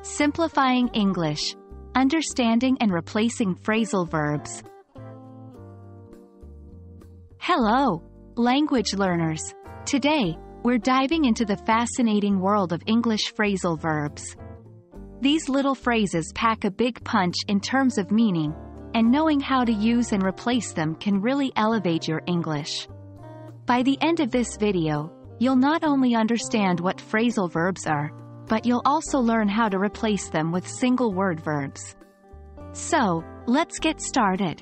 Simplifying English. Understanding and replacing phrasal verbs. Hello, language learners. Today, we're diving into the fascinating world of English phrasal verbs. These little phrases pack a big punch in terms of meaning, and knowing how to use and replace them can really elevate your English. By the end of this video, you'll not only understand what phrasal verbs are, but you'll also learn how to replace them with single-word verbs. So, let's get started.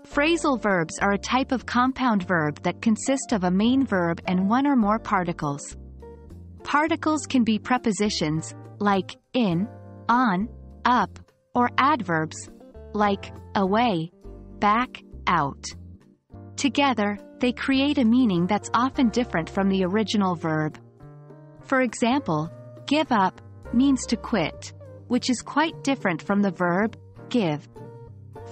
Phrasal verbs are a type of compound verb that consist of a main verb and one or more particles. Particles can be prepositions, like in, on, up, or adverbs, like away, back, out. Together, they create a meaning that's often different from the original verb. For example, give up means to quit, which is quite different from the verb give.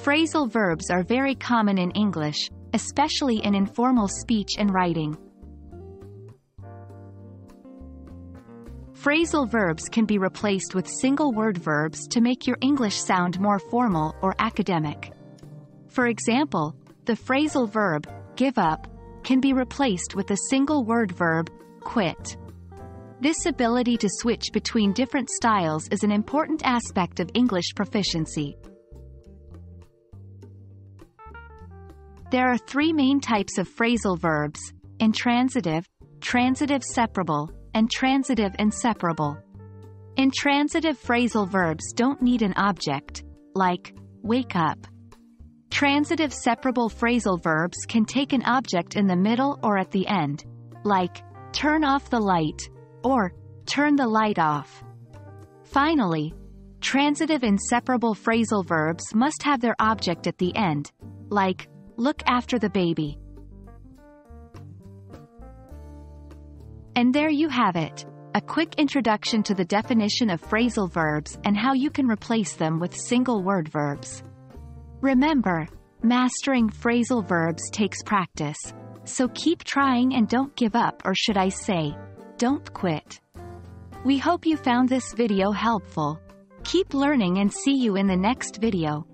Phrasal verbs are very common in English, especially in informal speech and writing. Phrasal verbs can be replaced with single-word verbs to make your English sound more formal or academic. For example, the phrasal verb, give up, can be replaced with the single-word verb, quit. This ability to switch between different styles is an important aspect of English proficiency. There are three main types of phrasal verbs: intransitive, transitive separable, and transitive inseparable. Intransitive phrasal verbs don't need an object, like wake up. Transitive separable phrasal verbs can take an object in the middle or at the end, like turn off the light or turn the light off. Finally, transitive inseparable phrasal verbs must have their object at the end, like look after the baby. And there you have it, a quick introduction to the definition of phrasal verbs and how you can replace them with single-word verbs. Remember, mastering phrasal verbs takes practice, so keep trying and don't give up, or should I say, don't quit. We hope you found this video helpful. Keep learning and see you in the next video.